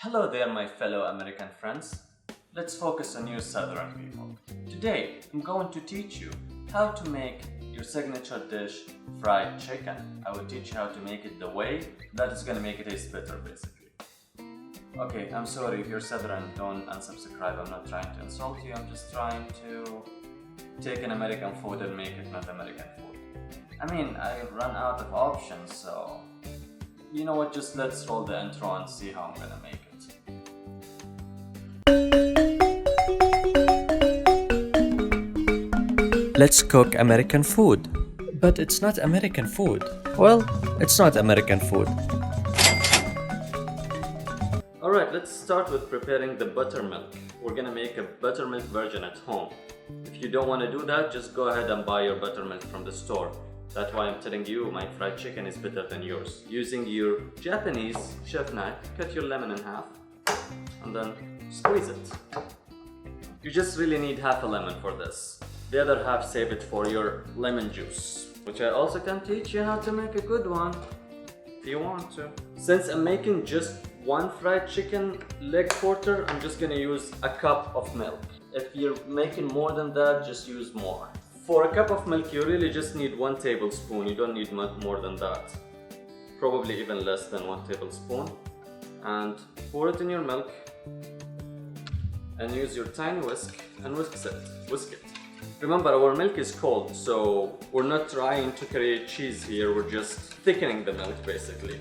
Hello there, my fellow American friends. Let's focus on you Southern people. Today, I'm going to teach you how to make your signature dish, fried chicken. I will teach you how to make it the way that is going to make it taste better, basically. Okay, I'm sorry if you're Southern, don't unsubscribe. I'm not trying to insult you. I'm just trying to take an American food and make it not American food. I mean, I run out of options, so you know what, just let's roll the intro and see how I'm gonna make it. Let's cook American food. But it's not American food. Well, it's not American food. Alright, let's start with preparing the buttermilk. We're gonna make a buttermilk version at home. If you don't want to do that, just go ahead and buy your buttermilk from the store. That's why I'm telling you my fried chicken is better than yours. Using your Japanese chef knife, cut your lemon in half and then squeeze it. You just really need half a lemon for this. The other half save it for your lemon juice, which I also can teach you how to make a good one if you want to. Since I'm making just one fried chicken leg quarter, I'm just gonna use a cup of milk. If you're making more than that, just use more. For a cup of milk, you really just need 1 tablespoon. You don't need much more than that. Probably even less than 1 tablespoon. And pour it in your milk. And use your tiny whisk and whisk it. Remember, our milk is cold, so we're not trying to create cheese here. We're just thickening the milk, basically.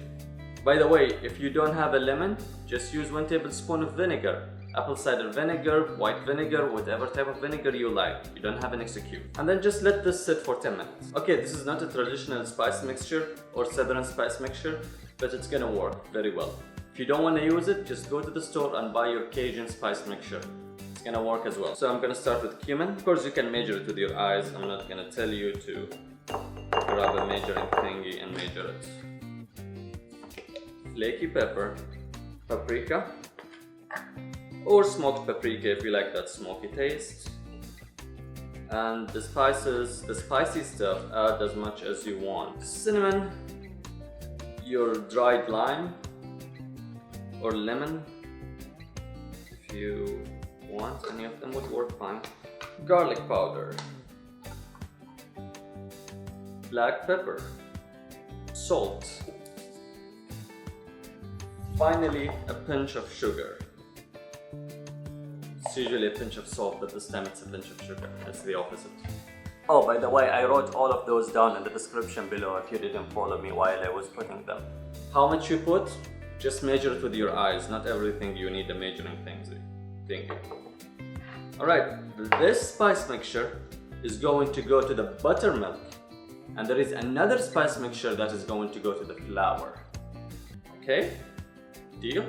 By the way, if you don't have a lemon, just use 1 tablespoon of vinegar. Apple cider vinegar, white vinegar, whatever type of vinegar you like. You don't have an execute. And then just let this sit for 10 minutes. Okay, this is not a traditional spice mixture or southern spice mixture, but it's gonna work very well. If you don't want to use it, just go to the store and buy your Cajun spice mixture. It's gonna work as well. So I'm gonna start with cumin. Of course, you can measure it with your eyes. I'm not gonna tell you to grab a measuring thingy and measure it. Flaky pepper, paprika, or smoked paprika if you like that smoky taste. And the spices, the spicy stuff, add as much as you want. Cinnamon, your dried lime or lemon, if you want, any of them would work fine. Garlic powder, black pepper, salt, finally a pinch of sugar. It's usually a pinch of salt, but this time it's a pinch of sugar. It's the opposite. Oh, by the way, I wrote all of those down in the description below if you didn't follow me while I was putting them. How much you put? Just measure it with your eyes. Not everything you need a measuring thingy. Alright, this spice mixture is going to go to the buttermilk. And there is another spice mixture that is going to go to the flour. Okay? Deal?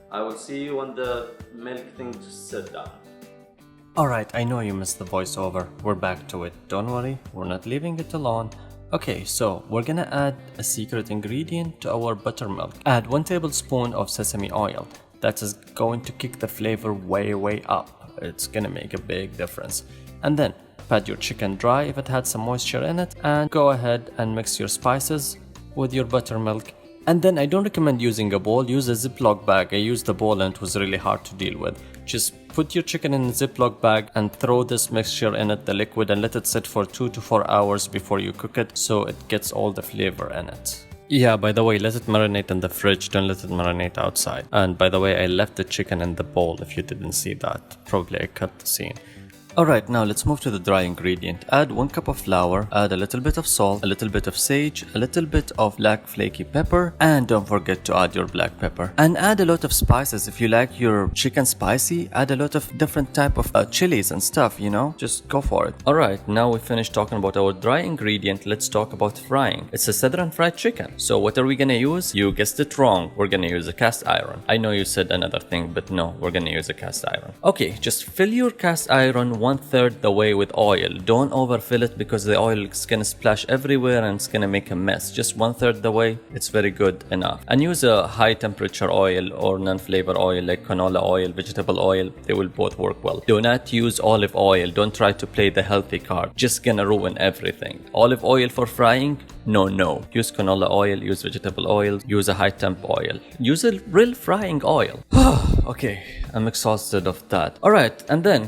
I will see you when the milk thing just sit down. Alright, I know you missed the voiceover. We're back to it. Don't worry, we're not leaving it alone. Okay, so we're gonna add a secret ingredient to our buttermilk. Add 1 tablespoon of sesame oil. That is going to kick the flavor way up. It's gonna make a big difference. And then pat your chicken dry if it had some moisture in it, and go ahead and mix your spices with your buttermilk. And then I don't recommend using a bowl, use a Ziploc bag. I used the bowl and it was really hard to deal with. Just put your chicken in a Ziploc bag and throw this mixture in it, the liquid, and let it sit for 2 to 4 hours before you cook it so it gets all the flavor in it. Yeah, by the way, let it marinate in the fridge, don't let it marinate outside. And by the way, I left the chicken in the bowl if you didn't see that. Probably I cut the scene. Alright, now let's move to the dry ingredient. Add 1 cup of flour, add a little bit of salt, a little bit of sage, a little bit of black flaky pepper, and don't forget to add your black pepper. And add a lot of spices. If you like your chicken spicy, add a lot of different type of chilies and stuff, you know? Just go for it. Alright, now we finished talking about our dry ingredient. Let's talk about frying. It's a southern fried chicken. So what are we gonna use? You guessed it wrong. We're gonna use a cast iron. I know you said another thing, but no, we're gonna use a cast iron. Okay, just fill your cast iron 1/3 the way with oil. Don't overfill it because the oil is gonna splash everywhere and it's gonna make a mess. Just 1/3 the way, it's very good enough. And use a high temperature oil or non-flavor oil like canola oil, vegetable oil. They will both work well. Do not use olive oil. Don't try to play the healthy card. Just gonna ruin everything. Olive oil for frying? No. Use canola oil, use vegetable oil, use a high temp oil. Use a real frying oil. Okay, I'm exhausted of that. Alright, and then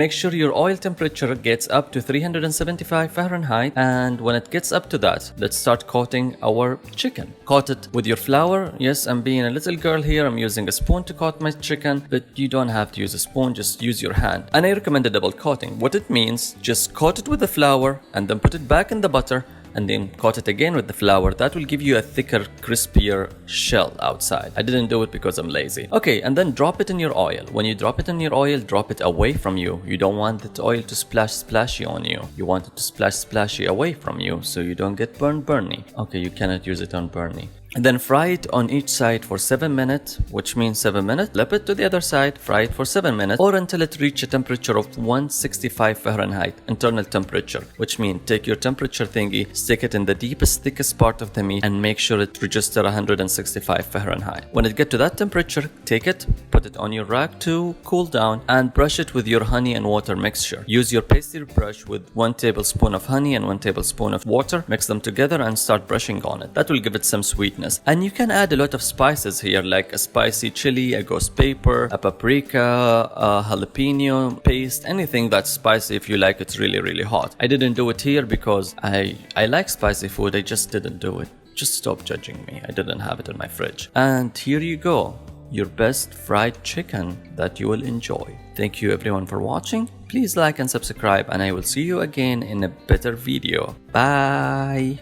make sure your oil temperature gets up to 375 Fahrenheit, and when it gets up to that, let's start coating our chicken. Coat it with your flour. Yes, I'm being a little girl here. I'm using a spoon to coat my chicken, but you don't have to use a spoon, just use your hand. And I recommend a double coating. What it means, just coat it with the flour and then put it back in the butter and then coat it again with the flour. That will give you a thicker, crispier shell outside. I didn't do it because I'm lazy. Okay, and then drop it in your oil. When you drop it in your oil, drop it away from you. You don't want the oil to splashy on you. You want it to splashy away from you so you don't get burny. Okay, you cannot use it on burny. And then fry it on each side for 7 minutes, which means 7 minutes. Flip it to the other side, fry it for 7 minutes, or until it reaches a temperature of 165 Fahrenheit, internal temperature, which means take your temperature thingy, stick it in the deepest, thickest part of the meat, and make sure it registers 165 Fahrenheit. When it gets to that temperature, take it, put it on your rack to cool down, and brush it with your honey and water mixture. Use your pastry brush with 1 tablespoon of honey and 1 tablespoon of water, mix them together and start brushing on it. That will give it some sweetness. And you can add a lot of spices here, like a spicy chili, a ghost pepper, a paprika, a jalapeno paste, anything that's spicy if you like it's really hot. I didn't do it here because I like spicy food. I just didn't do it. Just stop judging me. I didn't have it in my fridge. And here you go, your best fried chicken that you will enjoy. Thank you everyone for watching. Please like and subscribe, and I will see you again in a better video. Bye.